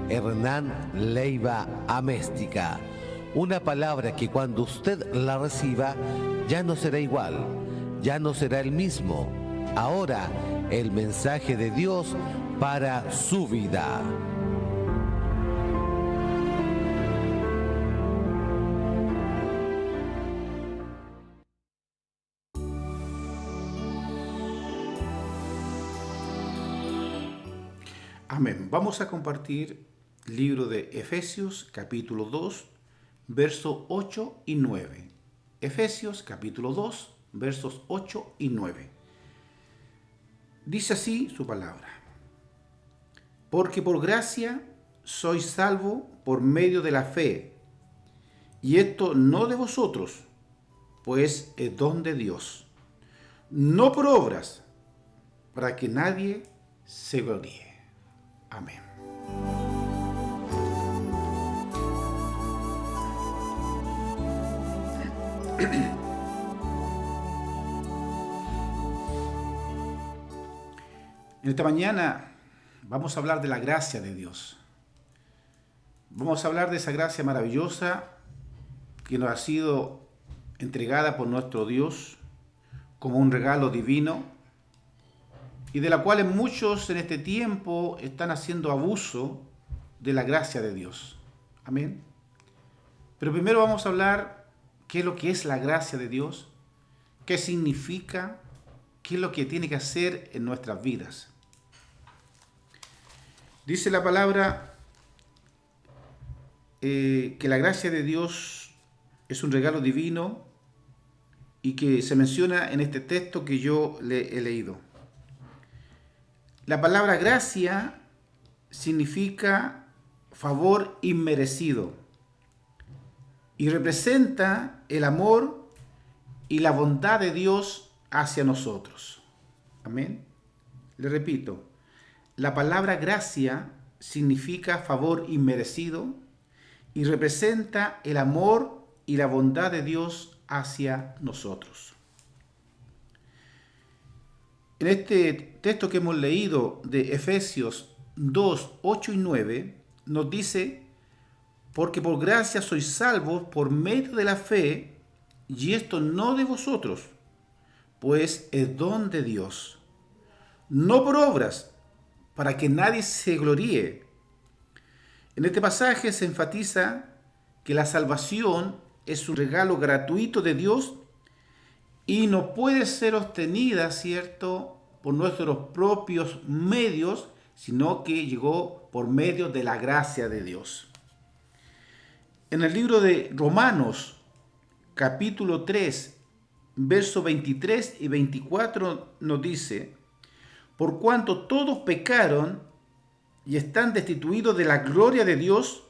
Hernán Leiva Améstica. Una palabra que cuando usted la reciba ya no será igual, ya no será el mismo. Ahora, el mensaje de Dios para su vida. Amén. Vamos a compartir el libro de Efesios, capítulo 2, versos 8 y 9. Efesios, capítulo 2, versos 8 y 9. Dice así su palabra. Porque por gracia sois salvos por medio de la fe, y esto no de vosotros, pues es don de Dios, no por obras, para que nadie se gloríe. Amén. En esta mañana vamos a hablar de la gracia de Dios. Vamos a hablar de esa gracia maravillosa que nos ha sido entregada por nuestro Dios como un regalo divino y de la cual muchos en este tiempo están haciendo abuso de la gracia de Dios. Amén. Pero primero vamos a hablar qué es lo que es la gracia de Dios, qué significa, qué es lo que tiene que hacer en nuestras vidas. Dice la palabra que la gracia de Dios es un regalo divino y que se menciona en este texto que yo le he leído. La palabra gracia significa favor inmerecido y representa el amor y la bondad de Dios hacia nosotros. Amén. Le repito, la palabra gracia significa favor inmerecido y representa el amor y la bondad de Dios hacia nosotros. En este texto que hemos leído de Efesios 2, 8 y 9, nos dice, porque por gracia sois salvos por medio de la fe, y esto no de vosotros, pues es don de Dios, no por obras, para que nadie se gloríe. En este pasaje se enfatiza que la salvación es un regalo gratuito de Dios y no puede ser obtenida, ¿cierto?, por nuestros propios medios, sino que llegó por medio de la gracia de Dios. En el libro de Romanos, capítulo 3, versos 23 y 24 nos dice, por cuanto todos pecaron y están destituidos de la gloria de Dios,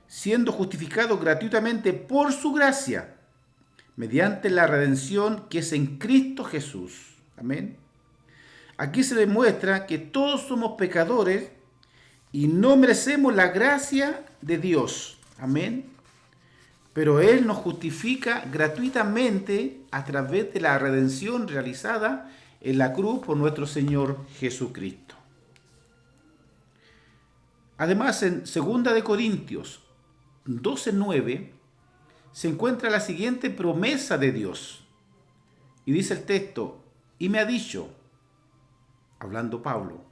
siendo justificados gratuitamente por su gracia, mediante la redención que es en Cristo Jesús. Amén. Aquí se demuestra que todos somos pecadores y no merecemos la gracia de Dios. Amén. Pero Él nos justifica gratuitamente a través de la redención realizada en la cruz por nuestro Señor Jesucristo. Además, en 2 Corintios 12:9 se encuentra la siguiente promesa de Dios. Y dice el texto, y me ha dicho, hablando Pablo,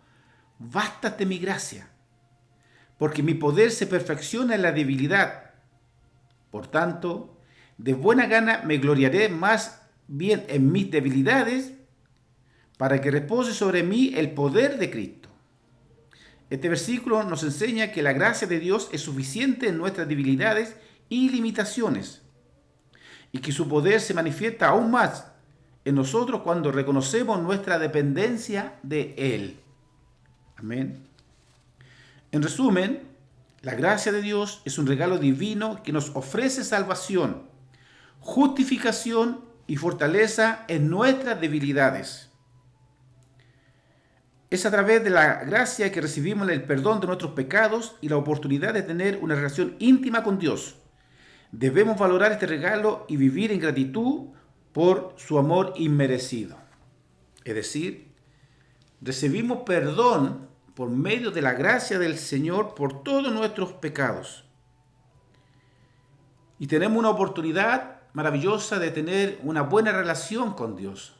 bástate mi gracia, porque mi poder se perfecciona en la debilidad. Por tanto, de buena gana me gloriaré más bien en mis debilidades, para que repose sobre mí el poder de Cristo. Este versículo nos enseña que la gracia de Dios es suficiente en nuestras debilidades y limitaciones, y que su poder se manifiesta aún más en nosotros cuando reconocemos nuestra dependencia de Él. Amén. En resumen, la gracia de Dios es un regalo divino que nos ofrece salvación, justificación y fortaleza en nuestras debilidades. Es a través de la gracia que recibimos el perdón de nuestros pecados y la oportunidad de tener una relación íntima con Dios. Debemos valorar este regalo y vivir en gratitud por su amor inmerecido. Es decir, recibimos perdón por medio de la gracia del Señor por todos nuestros pecados. Y tenemos una oportunidad maravillosa de tener una buena relación con Dios.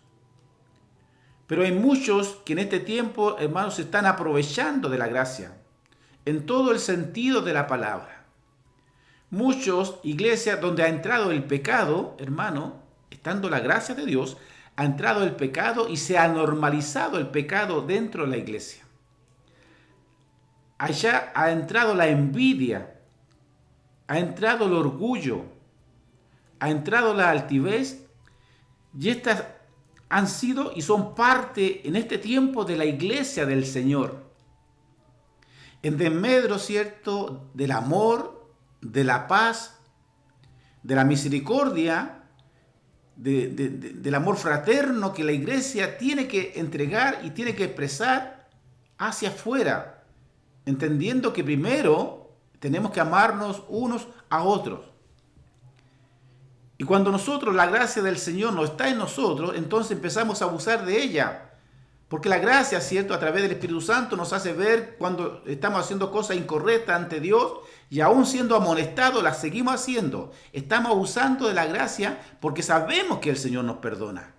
Pero hay muchos que en este tiempo, hermanos, se están aprovechando de la gracia, en todo el sentido de la palabra. Muchos iglesias donde ha entrado el pecado, hermano, estando la gracia de Dios, ha entrado el pecado y se ha normalizado el pecado dentro de la iglesia. Allá ha entrado la envidia, ha entrado el orgullo, ha entrado la altivez, y estas han sido y son parte en este tiempo de la iglesia del Señor. En desmedro, ¿cierto?, del amor, de la paz, de la misericordia, del amor fraterno que la iglesia tiene que entregar y tiene que expresar hacia afuera, entendiendo que primero tenemos que amarnos unos a otros. Y cuando nosotros, la gracia del Señor no está en nosotros, entonces empezamos a abusar de ella. Porque la gracia, ¿cierto?, a través del Espíritu Santo nos hace ver cuando estamos haciendo cosas incorrectas ante Dios y aún siendo amonestados las seguimos haciendo. Estamos abusando de la gracia porque sabemos que el Señor nos perdona.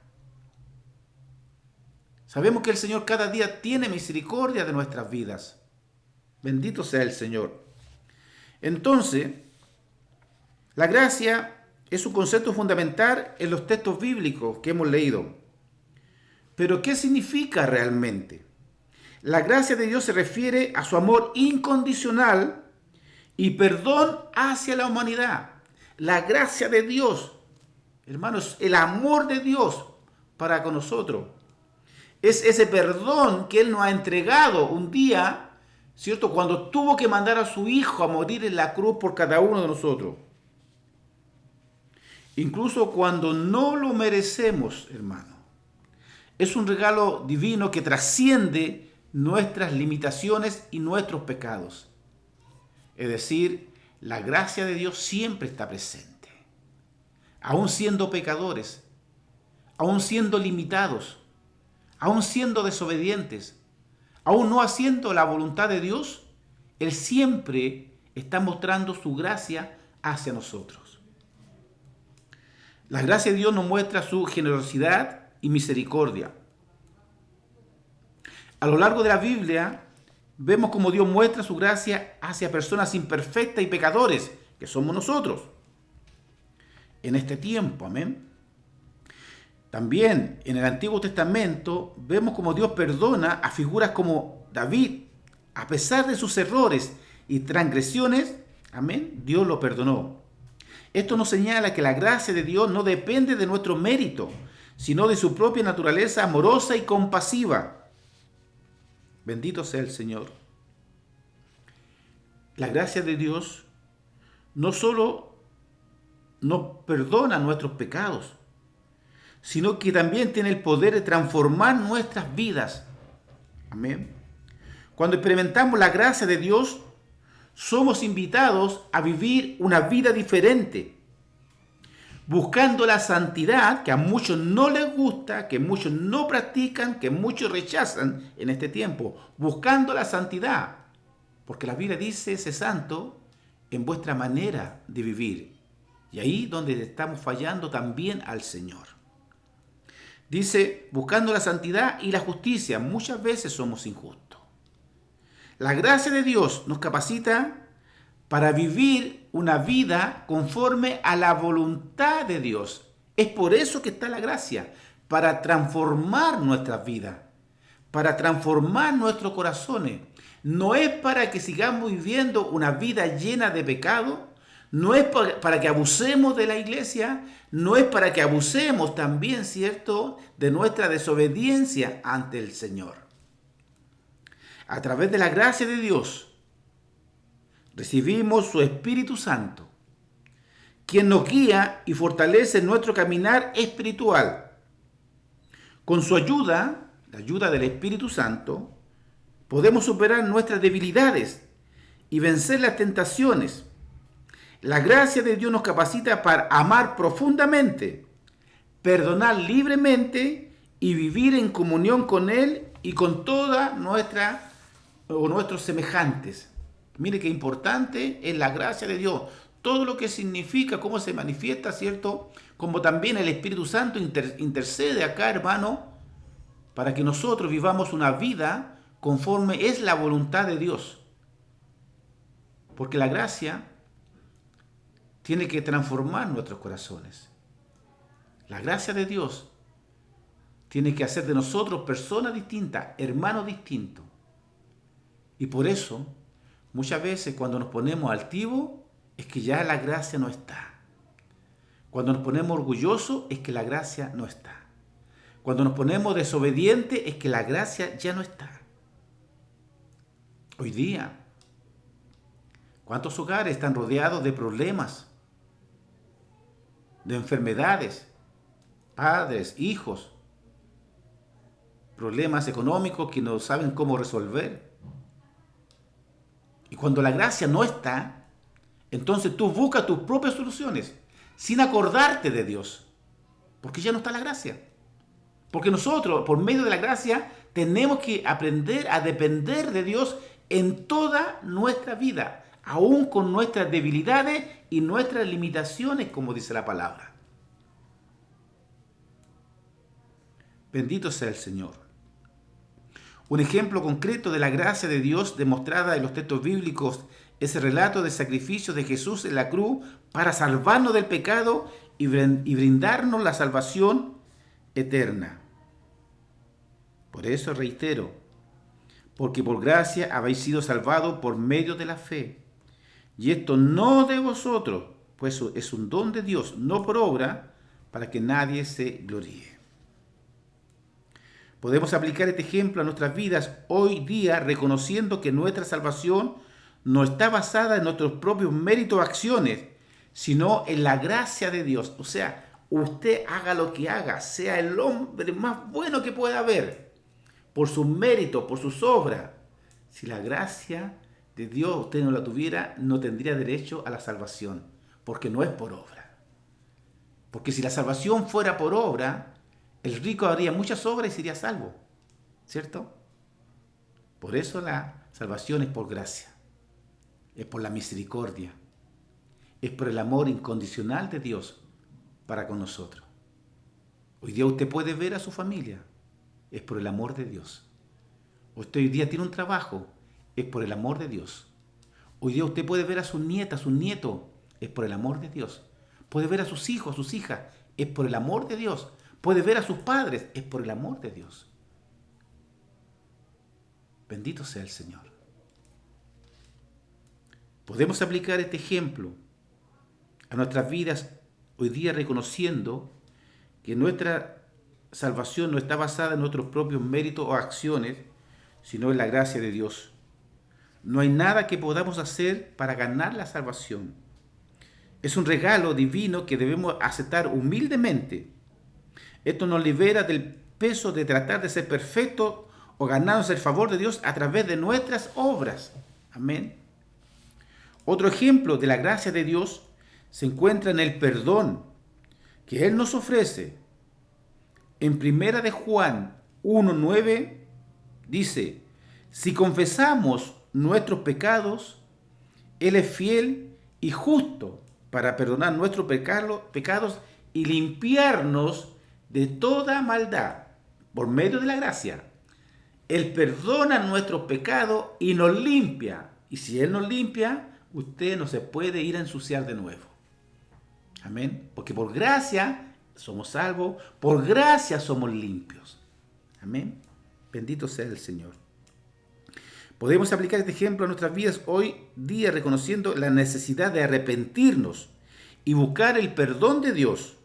Sabemos que el Señor cada día tiene misericordia de nuestras vidas. Bendito sea el Señor. Entonces, la gracia es un concepto fundamental en los textos bíblicos que hemos leído. Pero, ¿qué significa realmente? La gracia de Dios se refiere a su amor incondicional y perdón hacia la humanidad. La gracia de Dios, hermanos, el amor de Dios para con nosotros. Es ese perdón que Él nos ha entregado un día, ¿cierto?, cuando tuvo que mandar a su Hijo a morir en la cruz por cada uno de nosotros. Incluso cuando no lo merecemos, hermano. Es un regalo divino que trasciende nuestras limitaciones y nuestros pecados. Es decir, la gracia de Dios siempre está presente. Aún siendo pecadores, aún siendo limitados, aún siendo desobedientes, aún no haciendo la voluntad de Dios, Él siempre está mostrando su gracia hacia nosotros. La gracia de Dios nos muestra su generosidad y misericordia. A lo largo de la Biblia, vemos cómo Dios muestra su gracia hacia personas imperfectas y pecadores, que somos nosotros, en este tiempo. Amén. También en el Antiguo Testamento vemos cómo Dios perdona a figuras como David, a pesar de sus errores y transgresiones. Amén. Dios lo perdonó. Esto nos señala que la gracia de Dios no depende de nuestro mérito, sino de su propia naturaleza amorosa y compasiva. Bendito sea el Señor. La gracia de Dios no solo nos perdona nuestros pecados, sino que también tiene el poder de transformar nuestras vidas. Amén. Cuando experimentamos la gracia de Dios, somos invitados a vivir una vida diferente, buscando la santidad que a muchos no les gusta, que muchos no practican, que muchos rechazan en este tiempo, buscando la santidad, porque la Biblia dice: sé santo en vuestra manera de vivir. Y ahí donde estamos fallando también al Señor. Dice, buscando la santidad y la justicia. Muchas veces somos injustos. La gracia de Dios nos capacita para vivir una vida conforme a la voluntad de Dios. Es por eso que está la gracia, para transformar nuestras vidas, para transformar nuestros corazones. No es para que sigamos viviendo una vida llena de pecado, no es para que abusemos de la iglesia, no es para que abusemos también, ¿cierto?, de nuestra desobediencia ante el Señor. A través de la gracia de Dios, recibimos su Espíritu Santo, quien nos guía y fortalece nuestro caminar espiritual. Con su ayuda, la ayuda del Espíritu Santo, podemos superar nuestras debilidades y vencer las tentaciones. La gracia de Dios nos capacita para amar profundamente, perdonar libremente y vivir en comunión con Él y con toda nuestra o nuestros semejantes. Mire qué importante es la gracia de Dios. Todo lo que significa, cómo se manifiesta, ¿cierto? Como también el Espíritu Santo intercede acá, hermano, para que nosotros vivamos una vida conforme es la voluntad de Dios. Porque la gracia tiene que transformar nuestros corazones. La gracia de Dios tiene que hacer de nosotros personas distintas, hermanos distintos. Y por eso, muchas veces cuando nos ponemos altivos, es que ya la gracia no está. Cuando nos ponemos orgullosos, es que la gracia no está. Cuando nos ponemos desobedientes, es que la gracia ya no está. Hoy día, ¿cuántos hogares están rodeados de problemas, de enfermedades, padres, hijos, problemas económicos que no saben cómo resolver? Y cuando la gracia no está, entonces tú buscas tus propias soluciones sin acordarte de Dios, porque ya no está la gracia. Porque nosotros, por medio de la gracia, tenemos que aprender a depender de Dios en toda nuestra vida, aún con nuestras debilidades y nuestras limitaciones, como dice la palabra. Bendito sea el Señor. Un ejemplo concreto de la gracia de Dios demostrada en los textos bíblicos es el relato del sacrificio de Jesús en la cruz para salvarnos del pecado y brindarnos la salvación eterna. Por eso reitero, porque por gracia habéis sido salvados por medio de la fe. Y esto no de vosotros, pues es un don de Dios, no por obra, para que nadie se gloríe. Podemos aplicar este ejemplo a nuestras vidas hoy día reconociendo que nuestra salvación no está basada en nuestros propios méritos o acciones, sino en la gracia de Dios. O sea, usted haga lo que haga, sea el hombre más bueno que pueda haber, por sus méritos, por sus obras. Si la gracia de Dios usted no la tuviera, no tendría derecho a la salvación, porque no es por obra. Porque si la salvación fuera por obra, el rico haría muchas obras y sería salvo, ¿cierto? Por eso la salvación es por gracia, es por la misericordia, es por el amor incondicional de Dios para con nosotros. Hoy día usted puede ver a su familia, es por el amor de Dios. Usted hoy día tiene un trabajo, es por el amor de Dios. Hoy día usted puede ver a sus nietas, a sus nietos, es por el amor de Dios. Puede ver a sus hijos, a sus hijas, es por el amor de Dios. Puede ver a sus padres, es por el amor de Dios. Bendito sea el Señor. Podemos aplicar este ejemplo a nuestras vidas hoy día reconociendo que nuestra salvación no está basada en nuestros propios méritos o acciones, sino en la gracia de Dios. No hay nada que podamos hacer para ganar la salvación. Es un regalo divino que debemos aceptar humildemente. Esto nos libera del peso de tratar de ser perfectos o ganarnos el favor de Dios a través de nuestras obras. Amén. Otro ejemplo de la gracia de Dios se encuentra en el perdón que Él nos ofrece. En 1 de Juan 1:9 dice: si confesamos nuestros pecados, Él es fiel y justo para perdonar nuestros pecados y limpiarnos de toda maldad. Por medio de la gracia, Él perdona nuestros pecados y nos limpia. Y si Él nos limpia, usted no se puede ir a ensuciar de nuevo. Amén. Porque por gracia somos salvos, por gracia somos limpios. Amén. Bendito sea el Señor. Podemos aplicar este ejemplo a nuestras vidas hoy día reconociendo la necesidad de arrepentirnos y buscar el perdón de Dios.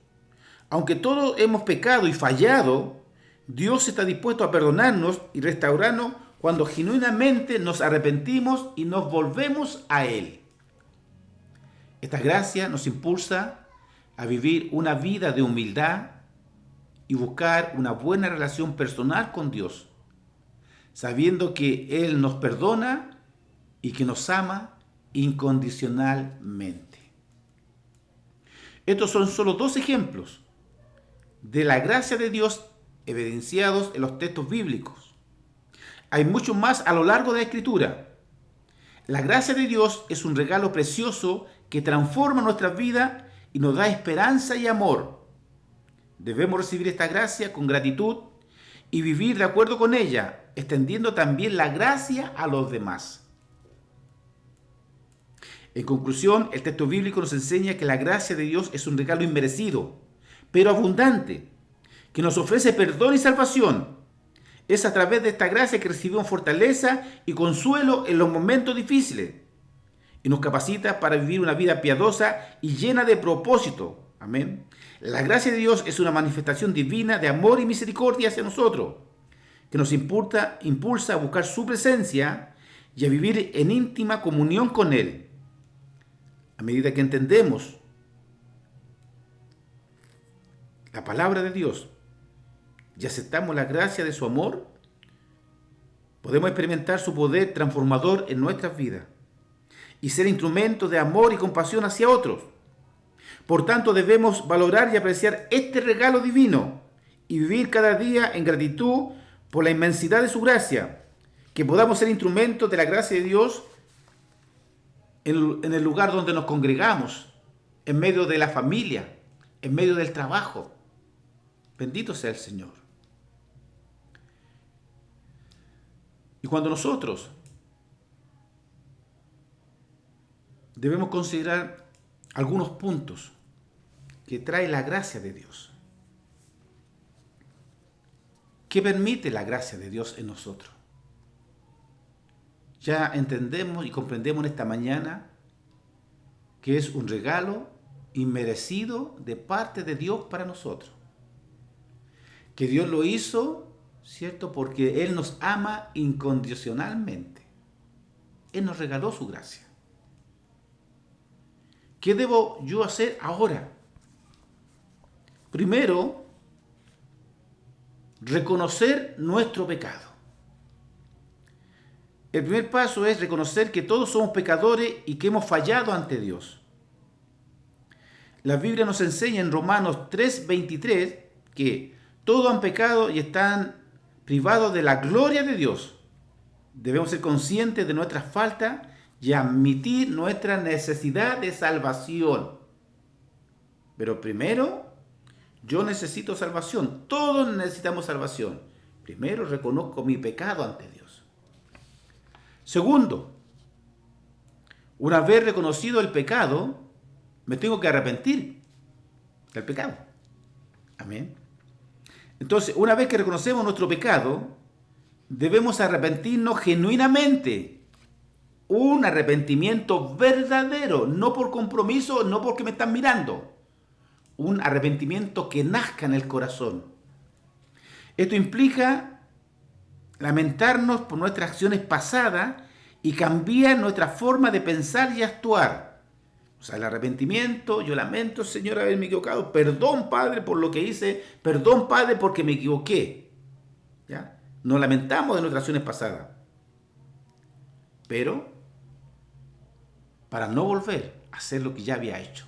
Aunque todos hemos pecado y fallado, Dios está dispuesto a perdonarnos y restaurarnos cuando genuinamente nos arrepentimos y nos volvemos a Él. Esta gracia nos impulsa a vivir una vida de humildad y buscar una buena relación personal con Dios, sabiendo que Él nos perdona y que nos ama incondicionalmente. Estos son solo dos ejemplos de la gracia de Dios evidenciados en los textos bíblicos. Hay mucho más a lo largo de la Escritura. La gracia de Dios es un regalo precioso que transforma nuestras vidas y nos da esperanza y amor. Debemos recibir esta gracia con gratitud y vivir de acuerdo con ella, extendiendo también la gracia a los demás. En conclusión, el texto bíblico nos enseña que la gracia de Dios es un regalo inmerecido, pero abundante, que nos ofrece perdón y salvación. Es a través de esta gracia que recibimos fortaleza y consuelo en los momentos difíciles y nos capacita para vivir una vida piadosa y llena de propósito. Amén. La gracia de Dios es una manifestación divina de amor y misericordia hacia nosotros, que nos impulsa a buscar su presencia y a vivir en íntima comunión con Él. A medida que entendemos la palabra de Dios y aceptamos la gracia de su amor, podemos experimentar su poder transformador en nuestras vidas y ser instrumentos de amor y compasión hacia otros. Por tanto, debemos valorar y apreciar este regalo divino y vivir cada día en gratitud por la inmensidad de su gracia, que podamos ser instrumentos de la gracia de Dios en el lugar donde nos congregamos, en medio de la familia, en medio del trabajo. Bendito sea el Señor. Y cuando nosotros debemos considerar algunos puntos que trae la gracia de Dios. ¿Qué permite la gracia de Dios en nosotros? Ya entendemos y comprendemos en esta mañana que es un regalo inmerecido de parte de Dios para nosotros. Que Dios lo hizo, ¿cierto? Porque Él nos ama incondicionalmente. Él nos regaló su gracia. ¿Qué debo yo hacer ahora? Primero, reconocer nuestro pecado. El primer paso es reconocer que todos somos pecadores y que hemos fallado ante Dios. La Biblia nos enseña en Romanos 3:23 que todos han pecado y están privados de la gloria de Dios. Debemos ser conscientes de nuestras faltas y admitir nuestra necesidad de salvación. Pero primero, yo necesito salvación. Todos necesitamos salvación. Primero reconozco mi pecado ante Dios. Segundo, una vez reconocido el pecado, me tengo que arrepentir del pecado. Amén. Entonces, una vez que reconocemos nuestro pecado, debemos arrepentirnos genuinamente. Un arrepentimiento verdadero, no por compromiso, no porque me están mirando. Un arrepentimiento que nazca en el corazón. Esto implica lamentarnos por nuestras acciones pasadas y cambiar nuestra forma de pensar y actuar. O sea, el arrepentimiento, yo lamento, Señor, haberme equivocado. Perdón, Padre, por lo que hice. Perdón, Padre, porque me equivoqué. ¿Ya? Nos lamentamos de nuestras acciones pasadas. Pero, para no volver a hacer lo que ya había hecho.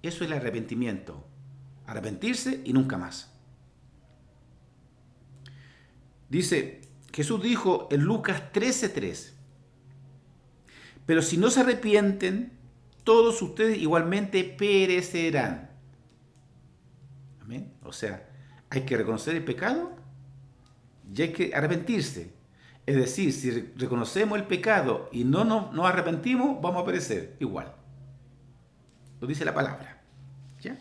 Eso es el arrepentimiento. Arrepentirse y nunca más. Dice, Jesús dijo en Lucas 13:3. Pero si no se arrepienten, todos ustedes igualmente perecerán. Amén. O sea, hay que reconocer el pecado y hay que arrepentirse. Es decir, si reconocemos el pecado y no nos arrepentimos, vamos a perecer igual. Lo dice la palabra. ¿Ya?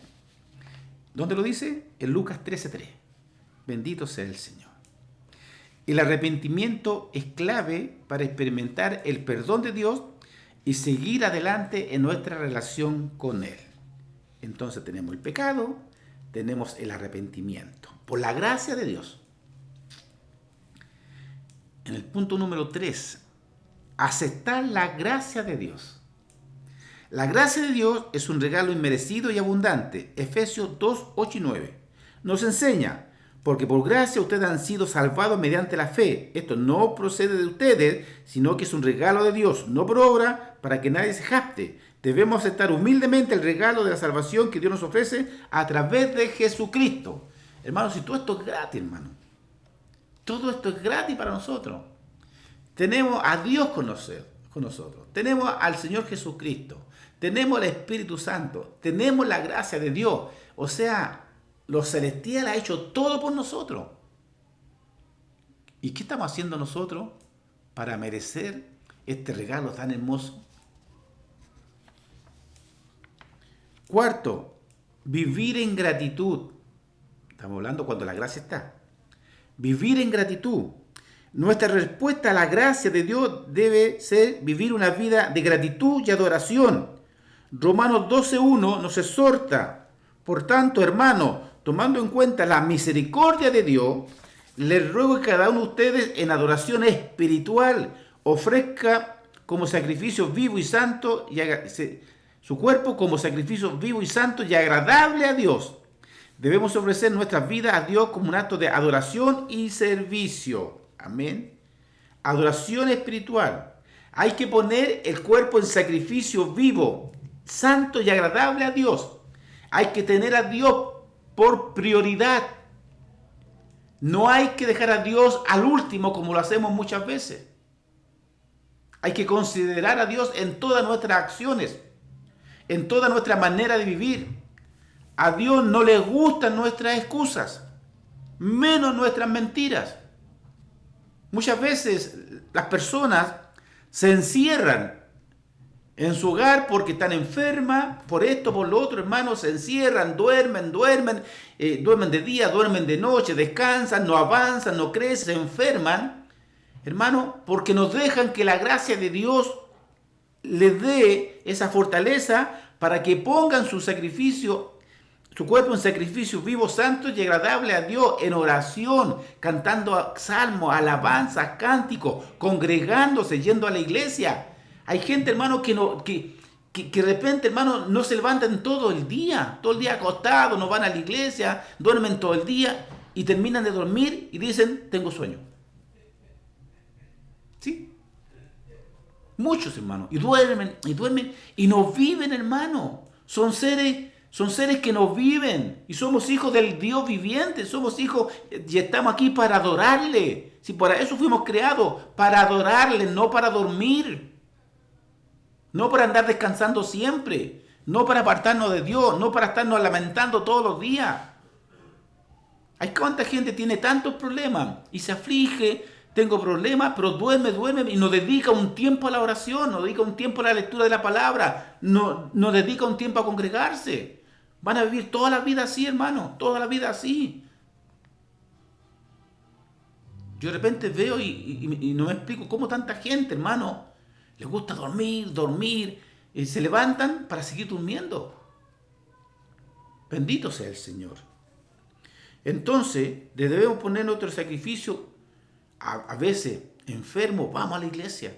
¿Dónde lo dice? En Lucas 13:3. Bendito sea el Señor. El arrepentimiento es clave para experimentar el perdón de Dios y seguir adelante en nuestra relación con Él. Entonces tenemos el pecado, tenemos el arrepentimiento, por la gracia de Dios. En el punto número 3, aceptar la gracia de Dios. La gracia de Dios es un regalo inmerecido y abundante. Efesios 2:8-9 nos enseña, porque por gracia ustedes han sido salvados mediante la fe. Esto no procede de ustedes, sino que es un regalo de Dios, no por obra, para que nadie se jacte. Debemos aceptar humildemente el regalo de la salvación que Dios nos ofrece a través de Jesucristo. Hermanos, si todo esto es gratis, hermano. Todo esto es gratis para nosotros. tenemos a Dios con nosotros, tenemos al Señor Jesucristo, tenemos el Espíritu Santo, tenemos la gracia de Dios. O sea, lo celestial ha hecho todo por nosotros. ¿Y qué estamos haciendo nosotros para merecer este regalo tan hermoso? Cuarto, vivir en gratitud. Estamos hablando cuando la gracia está. Vivir en gratitud. Nuestra respuesta a la gracia de Dios debe ser vivir una vida de gratitud y adoración. Romanos 12:1 nos exhorta: por tanto, hermanos, tomando en cuenta la misericordia de Dios, les ruego que cada uno de ustedes en adoración espiritual ofrezca como sacrificio vivo y santo, su cuerpo como sacrificio vivo y santo y agradable a Dios. Debemos ofrecer nuestras vidas a Dios como un acto de adoración y servicio. Amén. Adoración espiritual. Hay que poner el cuerpo en sacrificio vivo, santo y agradable a Dios. Hay que tener a Dios por prioridad. No hay que dejar a Dios al último como lo hacemos muchas veces. Hay que considerar a Dios en todas nuestras acciones, en toda nuestra manera de vivir. A Dios no le gustan nuestras excusas, menos nuestras mentiras. Muchas veces las personas se encierran en su hogar porque están enfermas, por esto, por lo otro, hermanos, se encierran, duermen de día, duermen de noche, descansan, no avanzan, no crecen, se enferman, hermano, porque nos dejan que la gracia de Dios les dé esa fortaleza para que pongan su cuerpo en sacrificio vivo, santo y agradable a Dios, en oración, cantando salmos, alabanzas, cánticos, congregándose, yendo a la iglesia. Hay gente, hermano, que de repente, hermano, no se levantan todo el día acostados, no van a la iglesia, duermen todo el día y terminan de dormir y dicen: tengo sueño. ¿Sí? Muchos, hermano, y duermen y no viven, hermano. Son seres que no viven y somos hijos del Dios viviente, somos hijos y estamos aquí para adorarle. Si para eso fuimos creados, para adorarle, no para dormir. No para andar descansando siempre, no para apartarnos de Dios, no para estarnos lamentando todos los días. Hay cuánta gente tiene tantos problemas y se aflige, tengo problemas, pero duerme y no dedica un tiempo a la oración, no dedica un tiempo a la lectura de la palabra, no dedica un tiempo a congregarse. Van a vivir toda la vida así, hermano, toda la vida así. Yo de repente veo y no me explico cómo tanta gente, hermano, les gusta dormir, y se levantan para seguir durmiendo. Bendito sea el Señor. Entonces, le debemos poner nuestro sacrificio, a veces enfermo, vamos a la iglesia.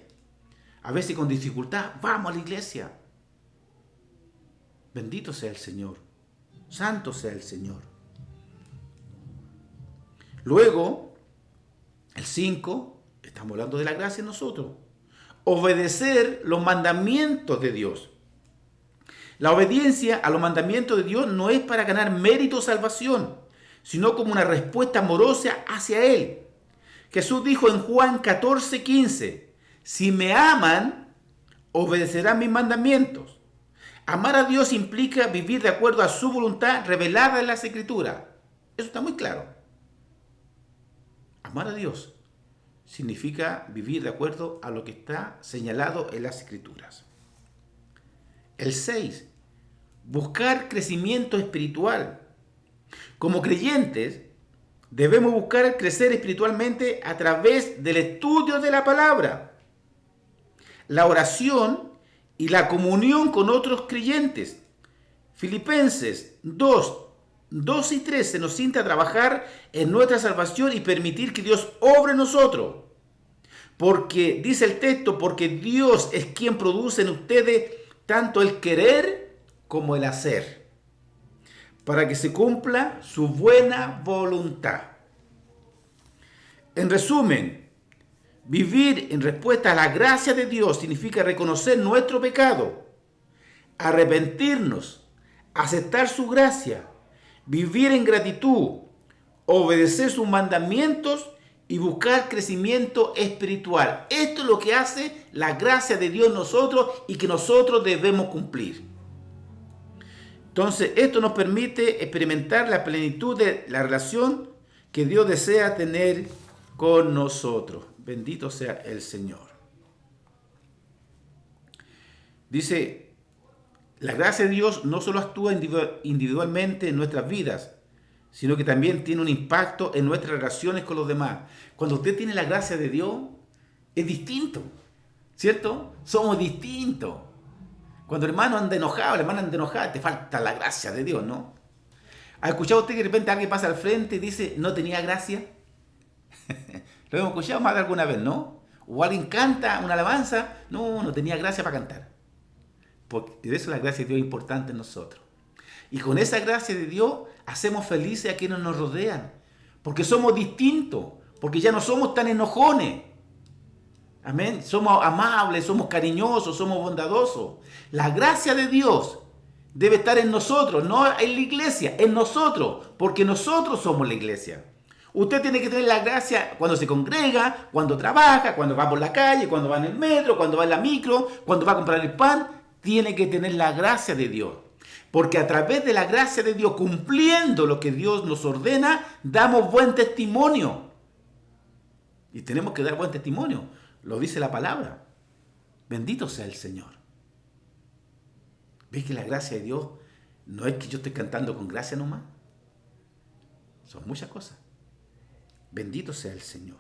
A veces con dificultad, vamos a la iglesia. Bendito sea el Señor. Santo sea el Señor. Luego, el 5, estamos hablando de la gracia en nosotros. Obedecer los mandamientos de Dios. La obediencia a los mandamientos de Dios no es para ganar mérito o salvación, sino como una respuesta amorosa hacia Él. Jesús dijo en Juan 14:15, si me aman, obedecerán mis mandamientos. Amar a Dios implica vivir de acuerdo a su voluntad revelada en las Escrituras. Eso está muy claro. Amar a Dios significa vivir de acuerdo a lo que está señalado en las Escrituras. El 6. Buscar crecimiento espiritual. Como creyentes, debemos buscar crecer espiritualmente a través del estudio de la palabra, la oración y la comunión con otros creyentes. Filipenses 2 y 13 nos insta a trabajar en nuestra salvación y permitir que Dios obre en nosotros. Porque, dice el texto, porque Dios es quien produce en ustedes tanto el querer como el hacer, para que se cumpla su buena voluntad. En resumen, vivir en respuesta a la gracia de Dios significa reconocer nuestro pecado, arrepentirnos, aceptar su gracia, vivir en gratitud, obedecer sus mandamientos y buscar crecimiento espiritual. Esto es lo que hace la gracia de Dios en nosotros y que nosotros debemos cumplir. Entonces, esto nos permite experimentar la plenitud de la relación que Dios desea tener con nosotros. Bendito sea el Señor. Dice, la gracia de Dios no solo actúa individualmente en nuestras vidas, sino que también tiene un impacto en nuestras relaciones con los demás. Cuando usted tiene la gracia de Dios, es distinto, ¿cierto? Somos distintos. Cuando el hermano anda enojado, la hermana anda enojada, te falta la gracia de Dios, ¿no? ¿Ha escuchado usted que de repente alguien pasa al frente y dice, no tenía gracia? Lo hemos escuchado más de alguna vez, ¿no? O alguien canta una alabanza, no tenía gracia para cantar. Porque eso la gracia de Dios es importante en nosotros. Y con esa gracia de Dios hacemos felices a quienes nos rodean. Porque somos distintos, porque ya no somos tan enojones. Amén. Somos amables, somos cariñosos, somos bondadosos. La gracia de Dios debe estar en nosotros, no en la iglesia, en nosotros, porque nosotros somos la iglesia. Usted tiene que tener la gracia cuando se congrega, cuando trabaja, cuando va por la calle, cuando va en el metro, cuando va en la micro, cuando va a comprar el pan. Tiene que tener la gracia de Dios. Porque a través de la gracia de Dios, cumpliendo lo que Dios nos ordena, damos buen testimonio. Y tenemos que dar buen testimonio. Lo dice la palabra. Bendito sea el Señor. ¿Ves que la gracia de Dios no es que yo esté cantando con gracia nomás? Son muchas cosas. Bendito sea el Señor.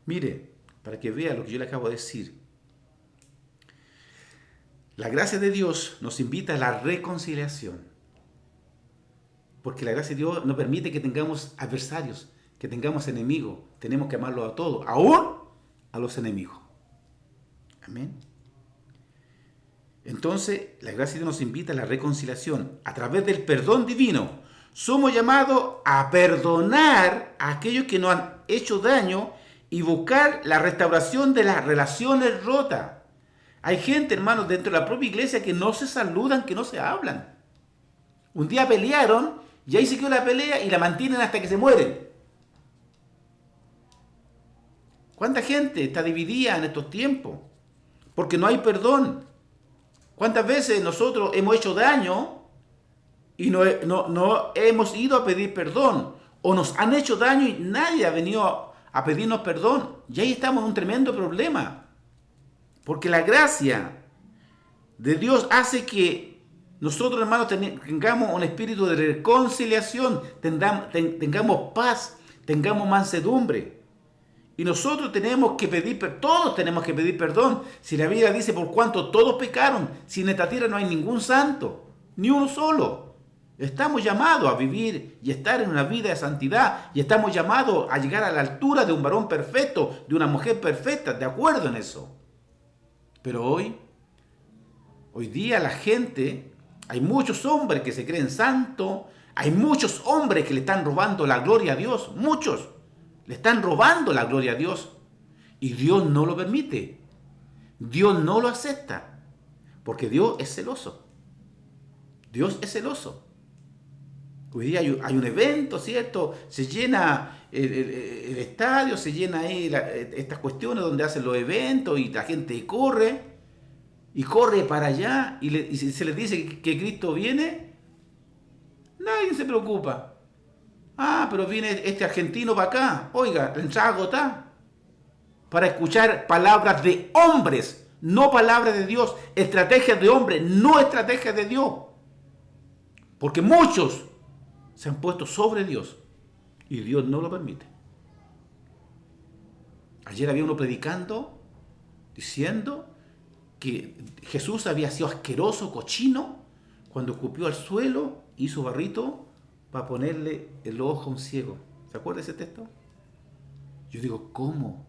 Mire, para que vea lo que yo le acabo de decir. La gracia de Dios nos invita a la reconciliación. Porque la gracia de Dios nos permite que tengamos adversarios, que tengamos enemigos. Tenemos que amarlos a todos, aún a los enemigos. Amén. Entonces, la gracia de Dios nos invita a la reconciliación. A través del perdón divino, somos llamados a perdonar a aquellos que nos han hecho daño y buscar la restauración de las relaciones rotas. Hay gente, hermanos, dentro de la propia iglesia que no se saludan, que no se hablan. Un día pelearon y ahí se quedó la pelea y la mantienen hasta que se mueren. ¿Cuánta gente está dividida en estos tiempos? Porque no hay perdón. ¿Cuántas veces nosotros hemos hecho daño y no hemos ido a pedir perdón? O nos han hecho daño y nadie ha venido a pedirnos perdón. Y ahí estamos en un tremendo problema. Porque la gracia de Dios hace que nosotros, hermanos, tengamos un espíritu de reconciliación, tengamos paz, tengamos mansedumbre. Y nosotros tenemos que pedir, todos tenemos que pedir perdón. Si la Biblia dice, por cuanto todos pecaron, si en esta tierra no hay ningún santo, ni uno solo. Estamos llamados a vivir y estar en una vida de santidad. Y estamos llamados a llegar a la altura de un varón perfecto, de una mujer perfecta, de acuerdo en eso. Pero hoy día la gente, hay muchos hombres que se creen santos, hay muchos hombres que le están robando la gloria a Dios, muchos le están robando la gloria a Dios y Dios no lo permite, Dios no lo acepta, porque Dios es celoso, Dios es celoso. Hoy día hay un evento, ¿cierto? Se llena el estadio, se llena ahí estas cuestiones donde hacen los eventos y la gente corre para allá y se les dice que Cristo viene, nadie se preocupa. Ah, pero viene este argentino para acá, oiga, la entrada agotada, para escuchar palabras de hombres, no palabras de Dios, estrategias de hombres, no estrategias de Dios. Porque muchos se han puesto sobre Dios y Dios no lo permite. Ayer había uno predicando, diciendo que Jesús había sido asqueroso, cochino, cuando escupió al suelo, hizo barrito para ponerle el ojo a un ciego. ¿Se acuerda ese texto? Yo digo, ¿cómo?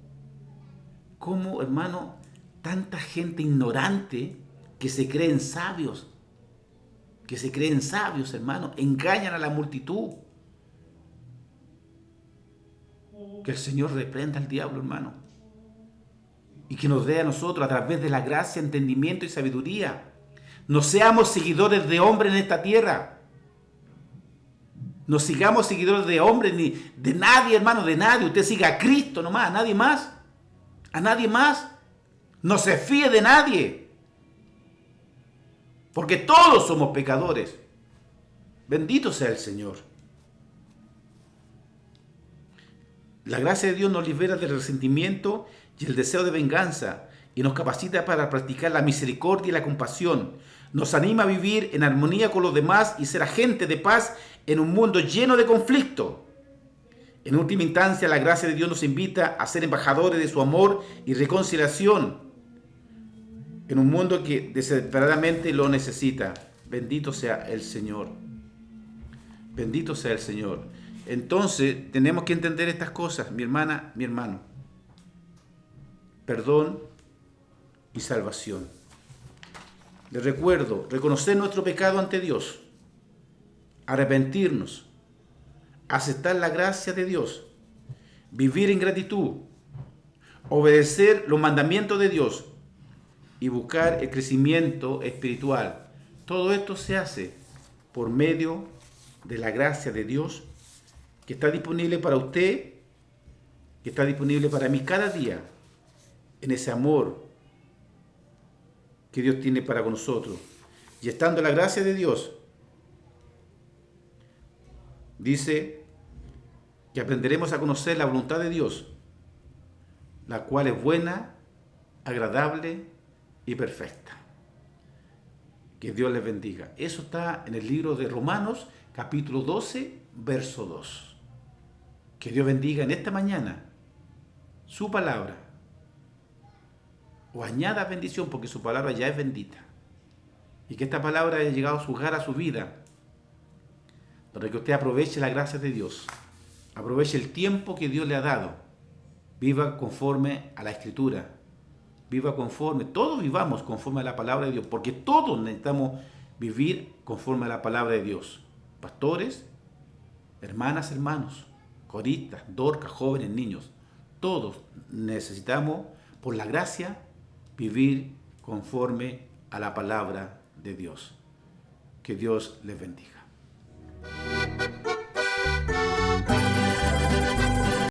¿Cómo, hermano, tanta gente ignorante que se creen sabios? Que se creen sabios, hermano, engañan a la multitud. Que el Señor reprenda al diablo, hermano. Y que nos dé a nosotros, a través de la gracia, entendimiento y sabiduría. No seamos seguidores de hombres en esta tierra. No sigamos seguidores de hombres ni de nadie, hermano, de nadie. Usted siga a Cristo nomás, a nadie más. A nadie más. No se fíe de nadie. Porque todos somos pecadores. Bendito sea el Señor. La gracia de Dios nos libera del resentimiento y el deseo de venganza y nos capacita para practicar la misericordia y la compasión. Nos anima a vivir en armonía con los demás y ser agentes de paz en un mundo lleno de conflicto. En última instancia, la gracia de Dios nos invita a ser embajadores de su amor y reconciliación en un mundo que desesperadamente lo necesita. Bendito sea el Señor. Bendito sea el Señor. Entonces, tenemos que entender estas cosas, mi hermana, mi hermano. Perdón y salvación. Les recuerdo, reconocer nuestro pecado ante Dios, arrepentirnos, aceptar la gracia de Dios, vivir en gratitud, obedecer los mandamientos de Dios y buscar el crecimiento espiritual. Todo esto se hace por medio de la gracia de Dios que está disponible para usted, que está disponible para mí cada día, en ese amor que Dios tiene para con nosotros. Y estando en la gracia de Dios, dice que aprenderemos a conocer la voluntad de Dios, la cual es buena, agradable y perfecta. Que Dios les bendiga. Eso está en el libro de Romanos, capítulo 12, verso 2. Que Dios bendiga en esta mañana su palabra. O añada bendición, porque su palabra ya es bendita. Y que esta palabra haya llegado a su hogar, a su vida, para que usted aproveche la gracia de Dios. Aproveche el tiempo que Dios le ha dado. Viva conforme a la Escritura. Viva conforme, todos vivamos conforme a la palabra de Dios, porque todos necesitamos vivir conforme a la palabra de Dios. Pastores, hermanas, hermanos, coristas, dorcas, jóvenes, niños, todos necesitamos, por la gracia, vivir conforme a la palabra de Dios. Que Dios les bendiga.